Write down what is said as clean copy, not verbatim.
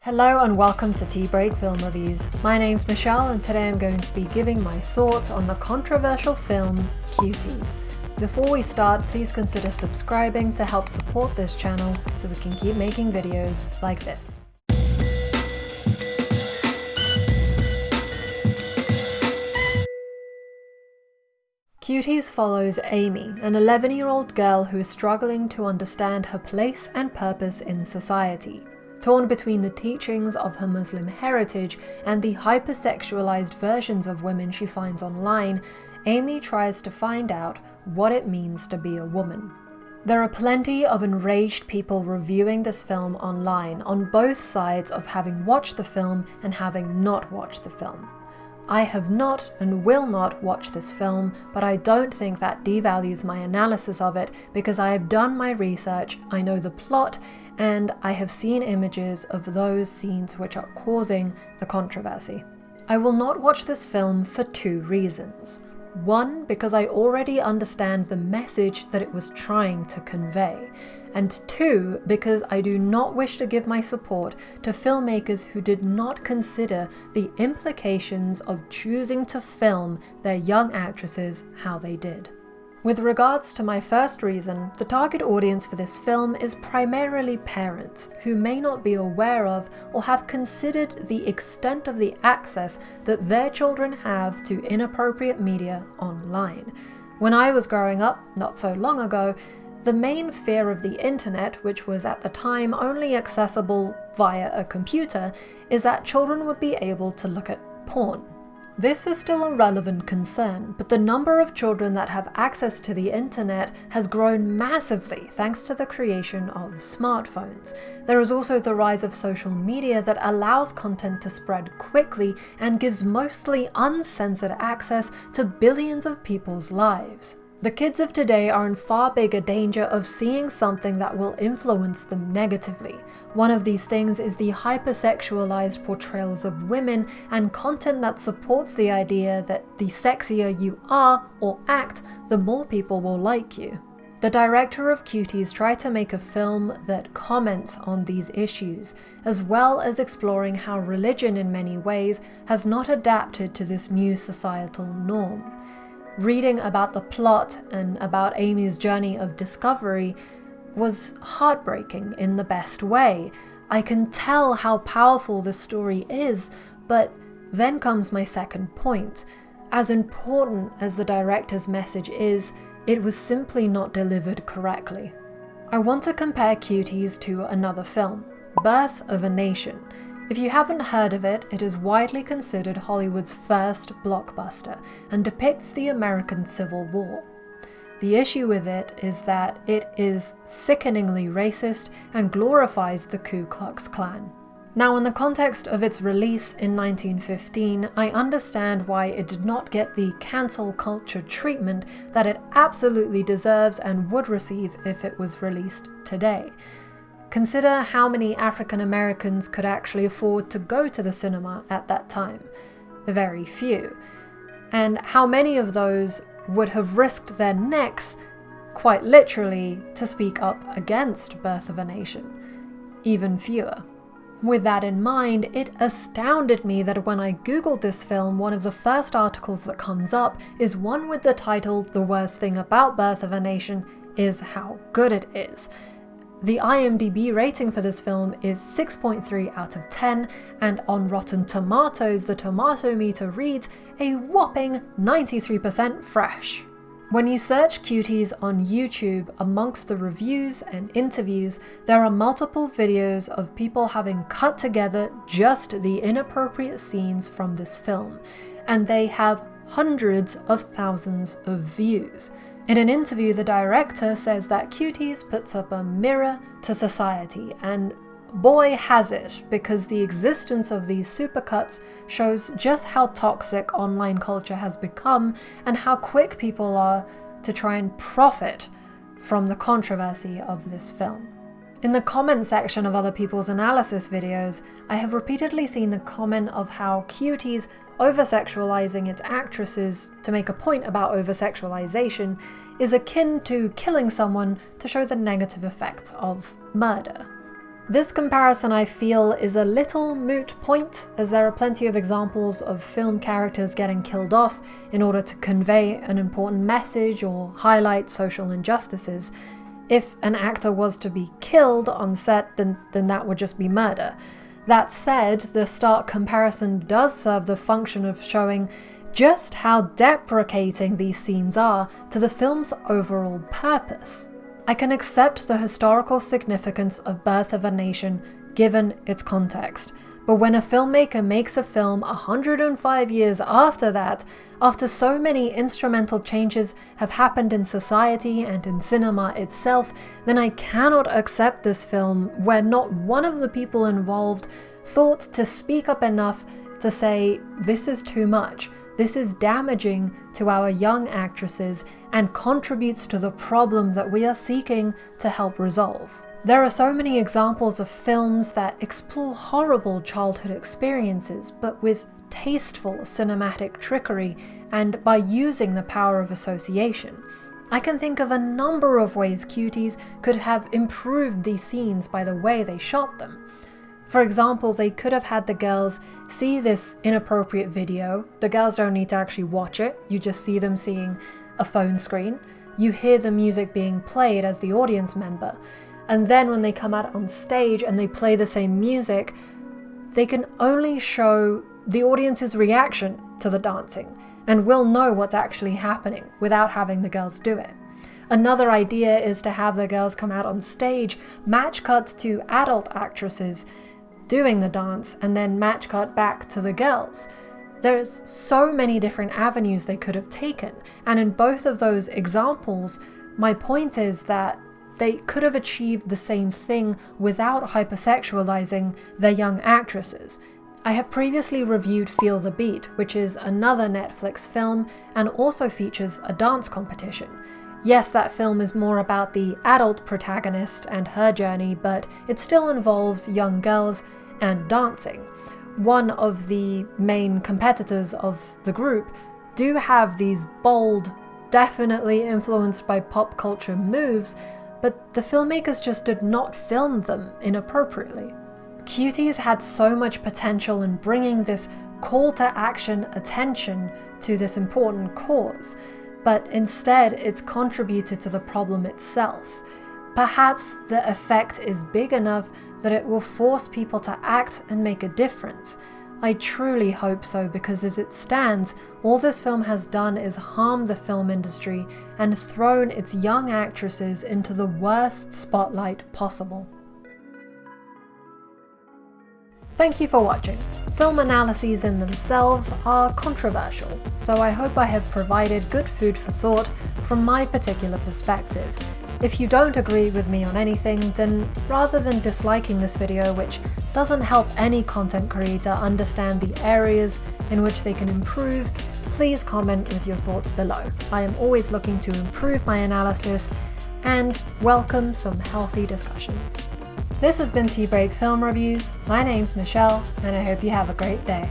Hello and welcome to Tea Break Film Reviews. My name's Michelle and today I'm going to be giving my thoughts on the controversial film Cuties. Before we start, please consider subscribing to help support this channel so we can keep making videos like this. Cuties follows Amy, an 11-year-old girl who is struggling to understand her place and purpose in society. Torn between the teachings of her Muslim heritage and the hypersexualized versions of women she finds online, Amy tries to find out what it means to be a woman. There are plenty of enraged people reviewing this film online on both sides of having watched the film and having not watched the film. I have not and will not watch this film, but I don't think that devalues my analysis of it because I have done my research, I know the plot, and I have seen images of those scenes which are causing the controversy. I will not watch this film for two reasons. One, because I already understand the message that it was trying to convey. And two, because I do not wish to give my support to filmmakers who did not consider the implications of choosing to film their young actresses how they did. With regards to my first reason, the target audience for this film is primarily parents who may not be aware of or have considered the extent of the access that their children have to inappropriate media online. When I was growing up, not so long ago, the main fear of the internet, which was at the time only accessible via a computer, is that children would be able to look at porn. This is still a relevant concern, but the number of children that have access to the internet has grown massively thanks to the creation of smartphones. There is also the rise of social media that allows content to spread quickly and gives mostly uncensored access to billions of people's lives. The kids of today are in far bigger danger of seeing something that will influence them negatively. One of these things is the hypersexualized portrayals of women and content that supports the idea that the sexier you are or act, the more people will like you. The director of Cuties tried to make a film that comments on these issues, as well as exploring how religion in many ways has not adapted to this new societal norm. Reading about the plot and about Amy's journey of discovery was heartbreaking in the best way. I can tell how powerful this story is, but then comes my second point. As important as the director's message is, it was simply not delivered correctly. I want to compare Cuties to another film, Birth of a Nation. If you haven't heard of it, it is widely considered Hollywood's first blockbuster and depicts the American Civil War. The issue with it is that it is sickeningly racist and glorifies the Ku Klux Klan. Now, in the context of its release in 1915, I understand why it did not get the cancel culture treatment that it absolutely deserves and would receive if it was released today. Consider how many African Americans could actually afford to go to the cinema at that time. Very few. And how many of those would have risked their necks, quite literally, to speak up against Birth of a Nation? Even fewer. With that in mind, it astounded me that when I googled this film, one of the first articles that comes up is one with the title "The Worst Thing About Birth of a Nation is How Good It Is." The Imdb rating for this film is 6.3 out of 10, and on Rotten Tomatoes, the tomato meter reads a whopping 93% fresh. When you search Cuties on YouTube, amongst the reviews and interviews, there are multiple videos of people having cut together just the inappropriate scenes from this film, and they have hundreds of thousands of views. In an interview, the director says that Cuties puts up a mirror to society, and boy has it, because the existence of these supercuts shows just how toxic online culture has become and how quick people are to try and profit from the controversy of this film. In the comment section of other people's analysis videos, I have repeatedly seen the comment of how Cuties over-sexualizing its actresses to make a point about over-sexualization is akin to killing someone to show the negative effects of murder. This comparison, I feel, is a little moot point, as there are plenty of examples of film characters getting killed off in order to convey an important message or highlight social injustices. If an actor was to be killed on set, then that would just be murder. That said, the stark comparison does serve the function of showing just how deprecating these scenes are to the film's overall purpose. I can accept the historical significance of Birth of a Nation given its context, but when a filmmaker makes a film 105 years after that, after so many instrumental changes have happened in society and in cinema itself, then I cannot accept this film where not one of the people involved thought to speak up enough to say, this is too much. This is damaging to our young actresses and contributes to the problem that we are seeking to help resolve. There are so many examples of films that explore horrible childhood experiences, but with tasteful cinematic trickery and by using the power of association. I can think of a number of ways Cuties could have improved these scenes by the way they shot them. For example, they could have had the girls see this inappropriate video. The girls don't need to actually watch it, you just see them seeing a phone screen. You hear the music being played as the audience member. And then when they come out on stage and they play the same music, they can only show the audience's reaction to the dancing, and we'll know what's actually happening without having the girls do it. Another idea is to have the girls come out on stage, match cut to adult actresses doing the dance, and then match cut back to the girls. There's so many different avenues they could have taken, and in both of those examples, my point is that they could have achieved the same thing without hypersexualizing their young actresses. I have previously reviewed Feel the Beat, which is another Netflix film and also features a dance competition. Yes, that film is more about the adult protagonist and her journey, but it still involves young girls and dancing. One of the main competitors of the group do have these bold, definitely influenced by pop culture moves, but the filmmakers just did not film them inappropriately. Cuties had so much potential in bringing this call to action attention to this important cause, but instead it's contributed to the problem itself. Perhaps the effect is big enough that it will force people to act and make a difference. I truly hope so, because as it stands, all this film has done is harm the film industry and thrown its young actresses into the worst spotlight possible. Thank you for watching. Film analyses in themselves are controversial, so I hope I have provided good food for thought from my particular perspective. If you don't agree with me on anything, then rather than disliking this video, which doesn't help any content creator understand the areas in which they can improve, please comment with your thoughts below. I am always looking to improve my analysis and welcome some healthy discussion. This has been Tea Break Film Reviews. My name's Michelle, and I hope you have a great day.